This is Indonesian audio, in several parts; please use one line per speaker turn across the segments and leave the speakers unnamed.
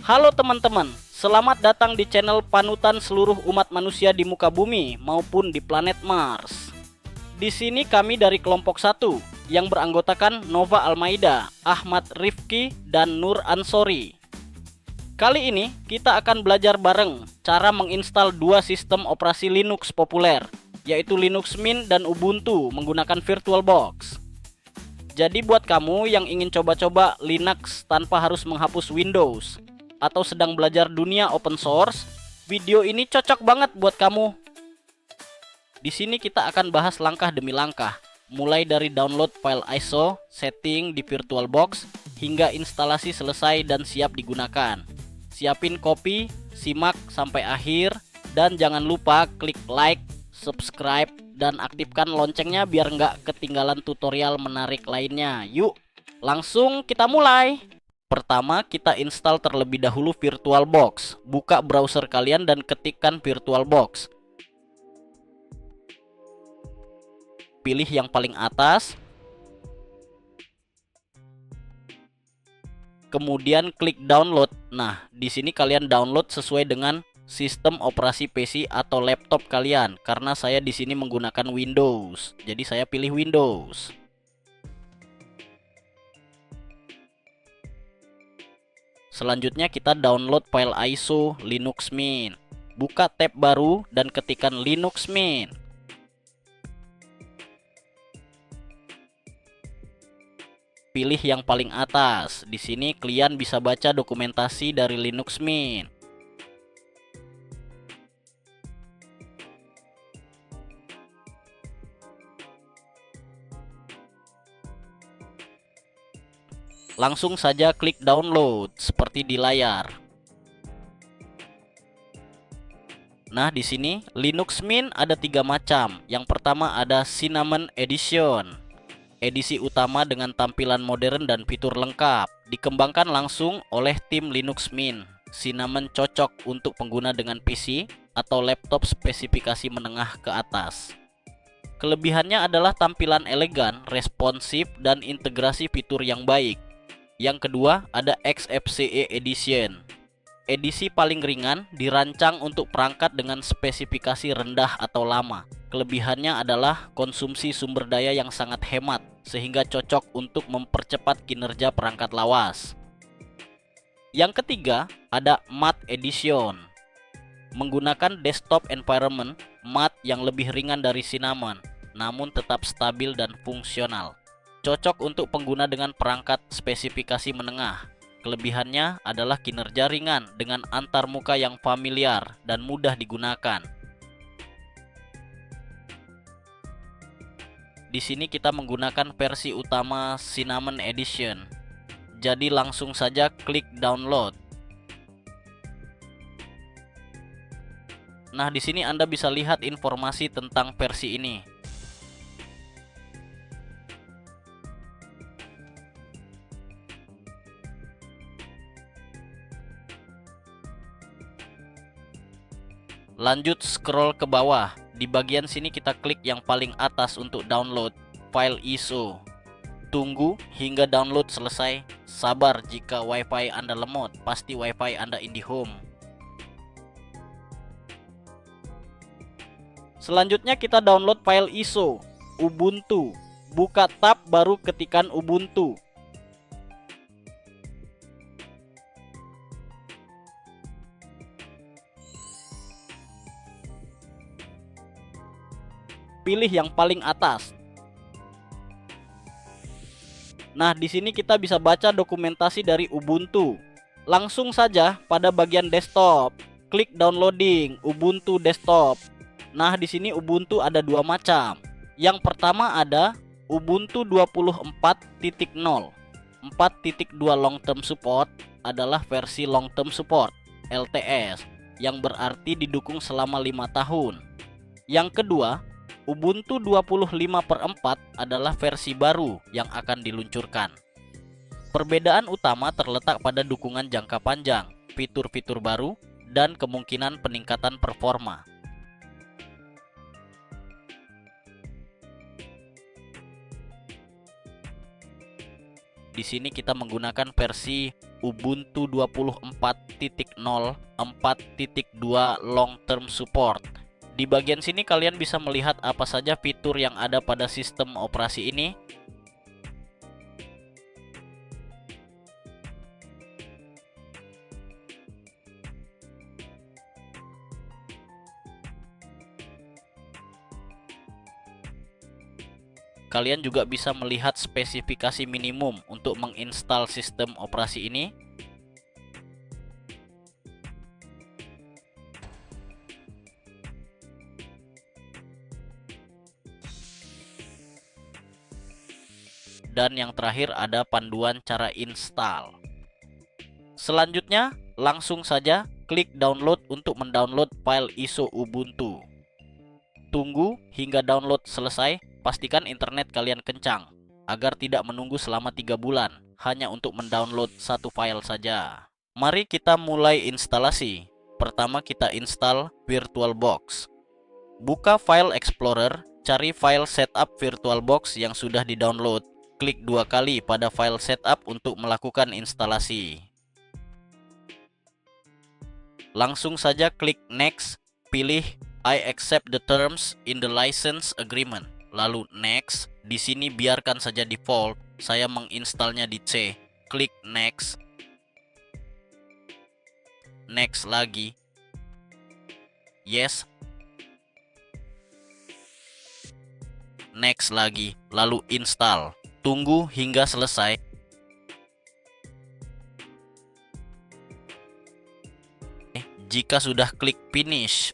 Halo teman-teman, selamat datang di channel panutan seluruh umat manusia di muka bumi maupun di planet Mars. Di sini kami dari kelompok 1 yang beranggotakan Nova Almaida, Ahmad Rifki, dan Nur Ansori. Kali ini kita akan belajar bareng cara menginstal dua sistem operasi Linux populer, yaitu Linux Mint dan Ubuntu menggunakan VirtualBox. Jadi buat kamu yang ingin coba-coba Linux tanpa harus menghapus Windows atau sedang belajar dunia open source, video ini cocok banget buat kamu. Di sini kita akan bahas langkah demi langkah, mulai dari download file ISO, setting di VirtualBox, hingga instalasi selesai dan siap digunakan. Siapin kopi, simak sampai akhir, dan jangan lupa klik like, subscribe, dan aktifkan loncengnya biar nggak ketinggalan tutorial menarik lainnya. Yuk, langsung kita mulai. Pertama, kita install terlebih dahulu VirtualBox. Buka browser kalian dan ketikkan VirtualBox. Pilih yang paling atas. Kemudian klik download. Nah, di sini kalian download sesuai dengan sistem operasi PC atau laptop kalian. Karena saya di sini menggunakan Windows, jadi saya pilih Windows. Selanjutnya kita download file ISO Linux Mint. Buka tab baru dan ketikkan Linux Mint. Pilih yang paling atas. Di sini kalian bisa baca dokumentasi dari Linux Mint. Langsung saja klik download seperti di layar. Nah, di sini Linux Mint ada 3 macam. Yang pertama ada Cinnamon Edition. Edisi utama dengan tampilan modern dan fitur lengkap. Dikembangkan langsung oleh tim Linux Mint. Cinnamon cocok untuk pengguna dengan PC atau laptop spesifikasi menengah ke atas. Kelebihannya adalah tampilan elegan, responsif, dan integrasi fitur yang baik. Yang kedua ada XFCE Edition. Edisi paling ringan, dirancang untuk perangkat dengan spesifikasi rendah atau lama. Kelebihannya adalah konsumsi sumber daya yang sangat hemat, sehingga cocok untuk mempercepat kinerja perangkat lawas. Yang ketiga ada Matte Edition. Menggunakan desktop environment matte yang lebih ringan dari Cinnamon, namun tetap stabil dan fungsional. Cocok untuk pengguna dengan perangkat spesifikasi menengah. Kelebihannya adalah kinerja ringan dengan antarmuka yang familiar dan mudah digunakan. Di sini kita menggunakan versi utama Cinnamon Edition. Jadi langsung saja klik download. Nah, di sini Anda bisa lihat informasi tentang versi ini. Lanjut scroll ke bawah. Di bagian sini kita klik yang paling atas untuk download file ISO. Tunggu hingga download selesai. Sabar jika WiFi Anda lemot, pasti WiFi Anda IndiHome. Selanjutnya kita download file ISO Ubuntu. Buka tab baru ketikkan Ubuntu. Pilih yang paling atas. Nah, di sini kita bisa baca dokumentasi dari Ubuntu. Langsung saja pada bagian desktop, klik downloading Ubuntu desktop. Nah, di sini Ubuntu ada 2 macam. Yang pertama ada Ubuntu 24.0. 4.2 long term support adalah versi long term support LTS yang berarti didukung selama 5 tahun. Yang kedua, Ubuntu 25/4 adalah versi baru yang akan diluncurkan. Perbedaan utama terletak pada dukungan jangka panjang, fitur-fitur baru, dan kemungkinan peningkatan performa. Di sini kita menggunakan versi Ubuntu 24.0 4.2 long term support. Di bagian sini kalian bisa melihat apa saja fitur yang ada pada sistem operasi ini. Kalian juga bisa melihat spesifikasi minimum untuk menginstal sistem operasi ini. Dan yang terakhir ada panduan cara install. Selanjutnya, langsung saja klik download untuk mendownload file ISO Ubuntu. Tunggu hingga download selesai, pastikan internet kalian kencang, agar tidak menunggu selama 3 bulan, hanya untuk mendownload satu file saja. Mari kita mulai instalasi. Pertama kita install VirtualBox. Buka File Explorer, cari file setup VirtualBox yang sudah di-download. Klik 2 kali pada file setup untuk melakukan instalasi. Langsung saja klik Next, pilih I accept the terms in the license agreement. Lalu next, di sini biarkan saja default. Saya menginstalnya di C. Klik next. Next lagi. Yes. Next lagi, lalu install. Tunggu hingga selesai. Jika sudah klik finish,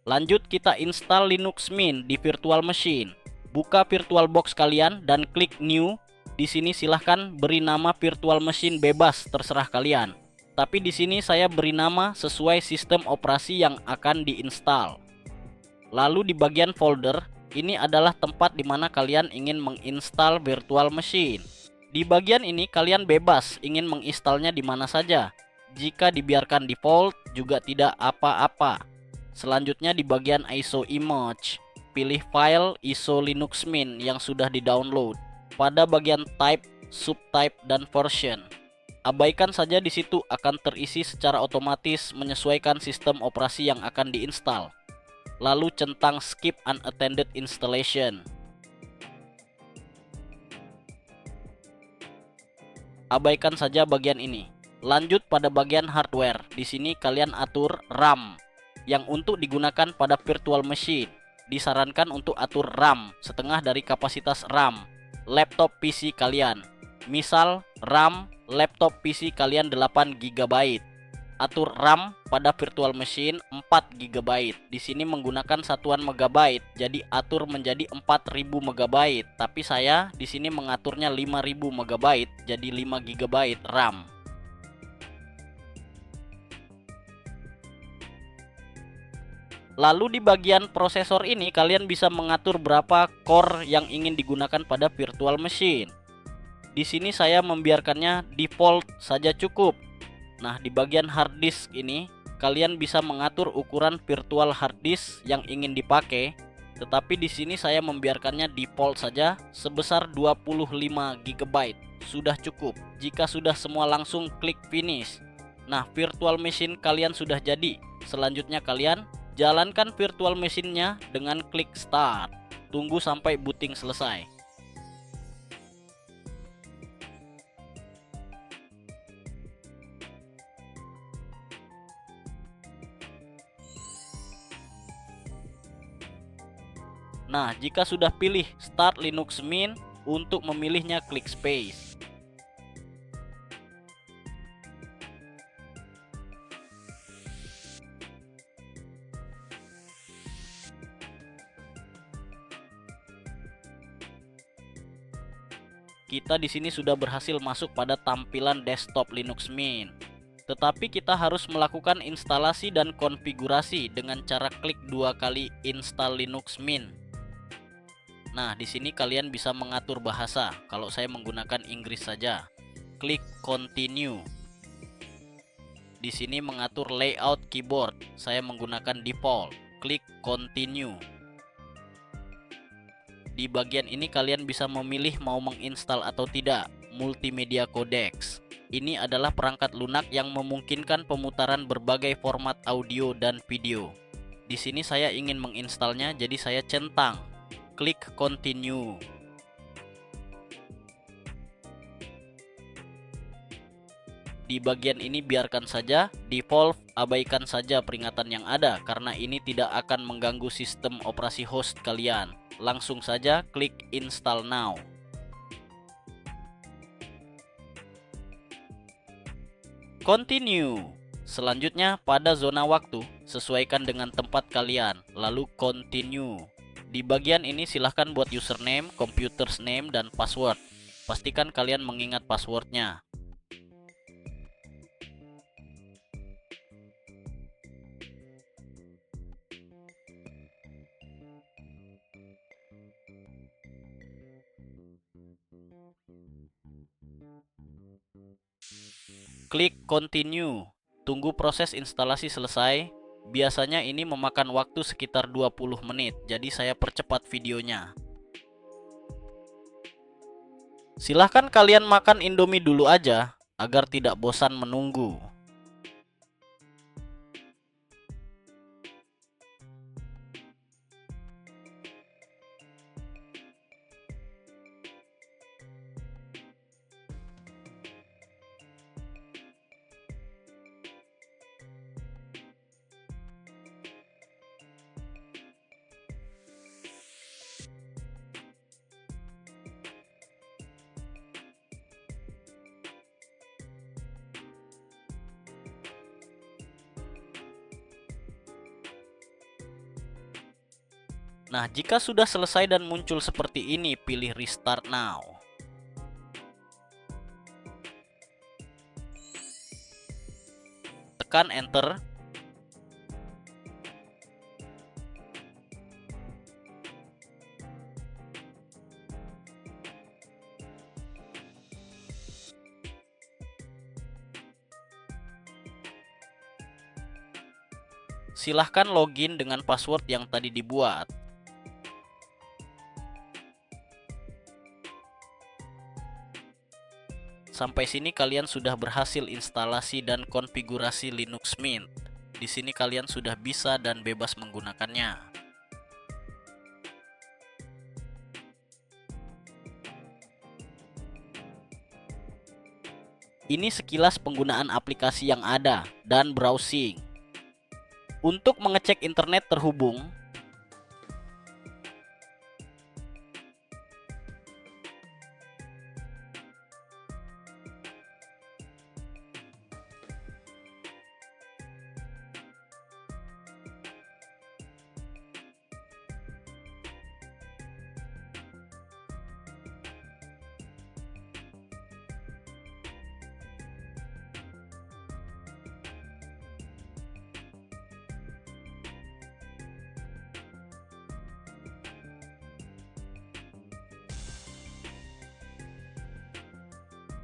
lanjut kita install Linux Mint di virtual machine. Buka VirtualBox kalian dan klik new. Di sini silahkan beri nama virtual machine bebas, terserah kalian. Tapi di sini saya beri nama sesuai sistem operasi yang akan diinstal. Lalu di bagian folder, ini adalah tempat di mana kalian ingin menginstal virtual machine. Di bagian ini kalian bebas ingin menginstalnya di mana saja. Jika dibiarkan default juga tidak apa-apa. Selanjutnya di bagian ISO image, pilih file ISO Linux Mint yang sudah di-download. Pada bagian type, subtype, dan version, abaikan saja, di situ akan terisi secara otomatis menyesuaikan sistem operasi yang akan diinstal. Lalu centang skip unattended installation. Abaikan saja bagian ini. Lanjut pada bagian hardware. Di sini kalian atur RAM yang untuk digunakan pada virtual machine. Disarankan untuk atur RAM setengah dari kapasitas RAM laptop PC kalian. Misal RAM laptop PC kalian 8 GB. Atur RAM pada virtual machine 4 GB. Di sini menggunakan satuan megabyte, jadi atur menjadi 4000 MB. Tapi saya di sini mengaturnya 5000 MB, jadi 5 GB RAM. Lalu di bagian prosesor ini kalian bisa mengatur berapa core yang ingin digunakan pada virtual machine. Di sini saya membiarkannya default saja cukup. Nah, di bagian hard disk ini kalian bisa mengatur ukuran virtual hard disk yang ingin dipakai. Tetapi di sini saya membiarkannya default saja sebesar 25 GB. Sudah cukup. Jika sudah semua langsung klik finish. Nah, virtual machine kalian sudah jadi. Selanjutnya kalian jalankan virtual machine-nya dengan klik start. Tunggu sampai booting selesai. Nah, jika sudah pilih Start Linux Mint, untuk memilihnya klik space. Kita di sini sudah berhasil masuk pada tampilan desktop Linux Mint. Tetapi kita harus melakukan instalasi dan konfigurasi dengan cara klik 2 kali install Linux Mint. Nah, di sini kalian bisa mengatur bahasa. Kalau saya menggunakan Inggris saja. Klik continue. Di sini mengatur layout keyboard. Saya menggunakan default. Klik continue. Di bagian ini kalian bisa memilih mau menginstal atau tidak multimedia codecs. Ini adalah perangkat lunak yang memungkinkan pemutaran berbagai format audio dan video. Di sini saya ingin menginstalnya, jadi saya centang, klik continue. Di bagian ini biarkan saja default, abaikan saja peringatan yang ada karena ini tidak akan mengganggu sistem operasi host kalian. Langsung saja klik install now. Continue. Selanjutnya pada zona waktu, sesuaikan dengan tempat kalian, lalu continue. Di bagian ini silahkan buat username, computer's name, dan password. Pastikan kalian mengingat passwordnya. Klik continue. Tunggu proses instalasi selesai. Biasanya ini memakan waktu sekitar 20 menit, jadi saya percepat videonya. Silahkan kalian makan Indomie dulu aja, agar tidak bosan menunggu. Nah, jika sudah selesai dan muncul seperti ini, pilih restart now. Tekan enter. Silahkan login dengan password yang tadi dibuat. Sampai sini kalian sudah berhasil instalasi dan konfigurasi Linux Mint. Di sini kalian sudah bisa dan bebas menggunakannya. Ini sekilas penggunaan aplikasi yang ada dan browsing. Untuk mengecek internet terhubung,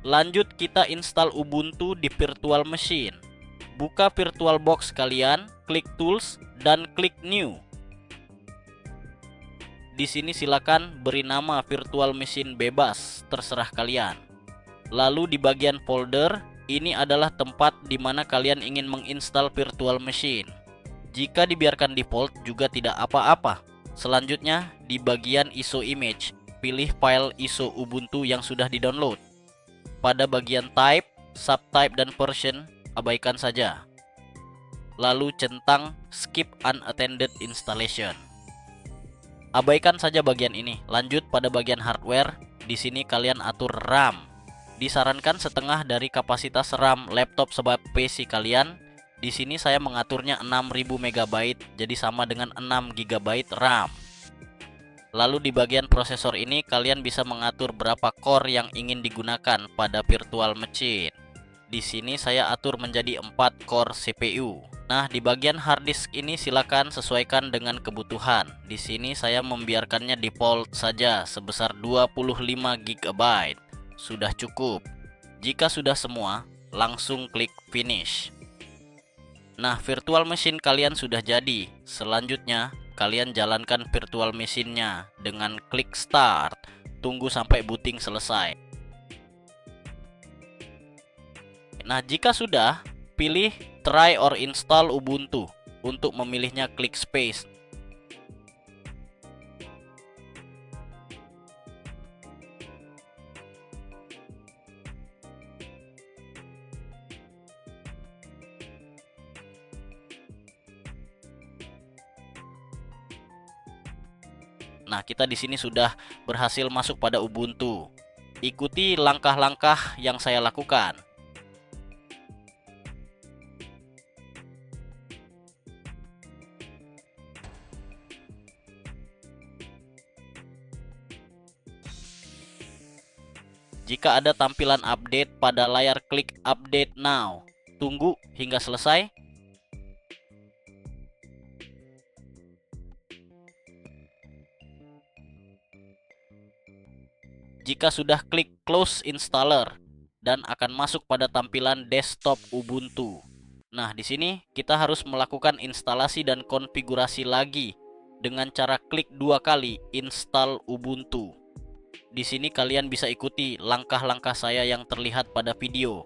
lanjut kita install Ubuntu di virtual machine. Buka VirtualBox kalian, klik Tools dan klik New. Di sini silakan beri nama virtual machine bebas, terserah kalian. Lalu di bagian folder, ini adalah tempat di mana kalian ingin menginstal virtual machine. Jika dibiarkan default juga tidak apa-apa. Selanjutnya di bagian ISO image, pilih file ISO Ubuntu yang sudah di-download. Pada bagian type, subtype, dan version, abaikan saja. Lalu centang skip unattended installation. Abaikan saja bagian ini. Lanjut pada bagian hardware. Di sini kalian atur RAM. Disarankan setengah dari kapasitas RAM laptop sebab PC kalian. Di sini saya mengaturnya 6000 MB, jadi sama dengan 6 GB RAM. Lalu di bagian prosesor ini kalian bisa mengatur berapa core yang ingin digunakan pada virtual machine. Di sini saya atur menjadi 4 core CPU. Nah, di bagian hard disk ini silakan sesuaikan dengan kebutuhan. Di sini saya membiarkannya default saja sebesar 25 GB. Sudah cukup. Jika sudah semua, langsung klik finish. Nah, virtual machine kalian sudah jadi. Selanjutnya, kalian jalankan virtual machine-nya dengan klik start. Tunggu sampai booting selesai. Nah, jika sudah, pilih try or install Ubuntu. Untuk memilihnya klik space. Nah, kita di sini sudah berhasil masuk pada Ubuntu. Ikuti langkah-langkah yang saya lakukan. Jika ada tampilan update pada layar, klik update now. Tunggu hingga selesai. Jika sudah, klik close installer dan akan masuk pada tampilan desktop Ubuntu. Nah, di sini kita harus melakukan instalasi dan konfigurasi lagi dengan cara klik 2 kali install Ubuntu. Di sini kalian bisa ikuti langkah-langkah saya yang terlihat pada video.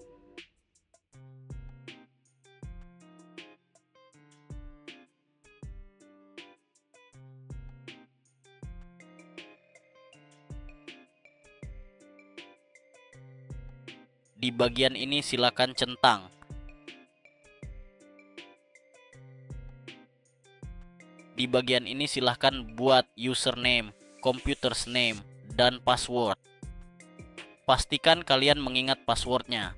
Di bagian ini silakan centang. Di bagian ini silahkan buat username, computer's name, dan password. Pastikan kalian mengingat passwordnya.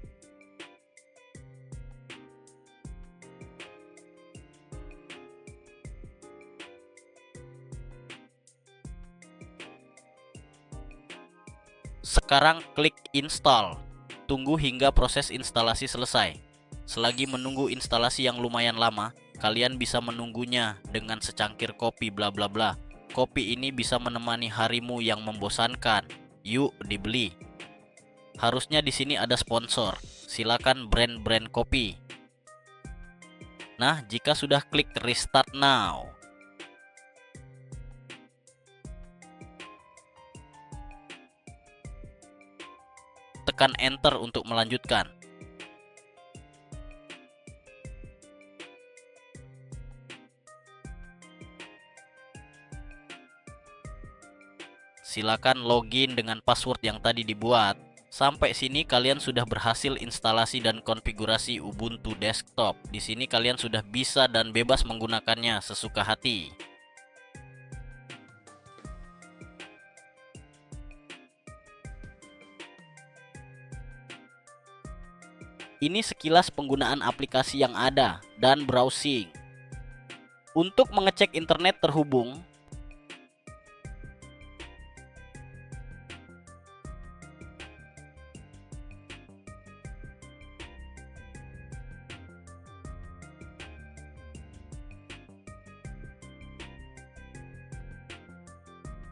Sekarang klik install. Tunggu hingga proses instalasi selesai. Selagi menunggu instalasi yang lumayan lama, kalian bisa menunggunya dengan secangkir kopi bla bla bla. Kopi ini bisa menemani harimu yang membosankan. Yuk dibeli. Harusnya di sini ada sponsor. Silakan brand-brand kopi. Nah, jika sudah, klik restart now. Tekan enter untuk melanjutkan. Silakan login dengan password yang tadi dibuat. Sampai sini kalian sudah berhasil instalasi dan konfigurasi Ubuntu desktop. Di sini kalian sudah bisa dan bebas menggunakannya sesuka hati. Ini sekilas penggunaan aplikasi yang ada dan browsing. Untuk mengecek internet terhubung,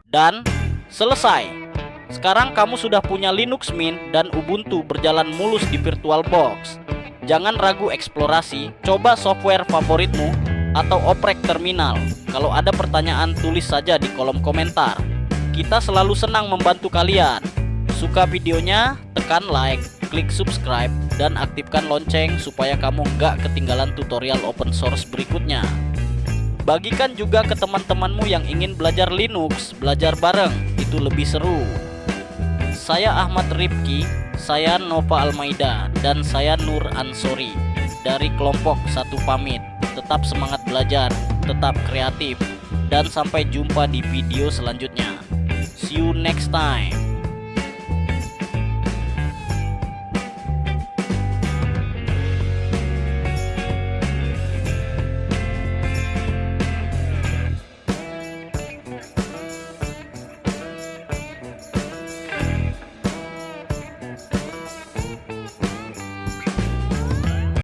dan selesai. Sekarang kamu sudah punya Linux Mint dan Ubuntu berjalan mulus di VirtualBox. Jangan ragu eksplorasi, coba software favoritmu atau oprek terminal. Kalau ada pertanyaan, tulis saja di kolom komentar. Kita selalu senang membantu kalian. Suka videonya? Tekan like, klik subscribe, dan aktifkan lonceng supaya kamu nggak ketinggalan tutorial open source berikutnya. Bagikan juga ke teman-temanmu yang ingin belajar Linux, belajar bareng, itu lebih seru. Saya Ahmad Rifki, saya Nova Almaida, dan saya Nur Ansori dari kelompok 1 pamit. Tetap semangat belajar, tetap kreatif, dan sampai jumpa di video selanjutnya. See you next time.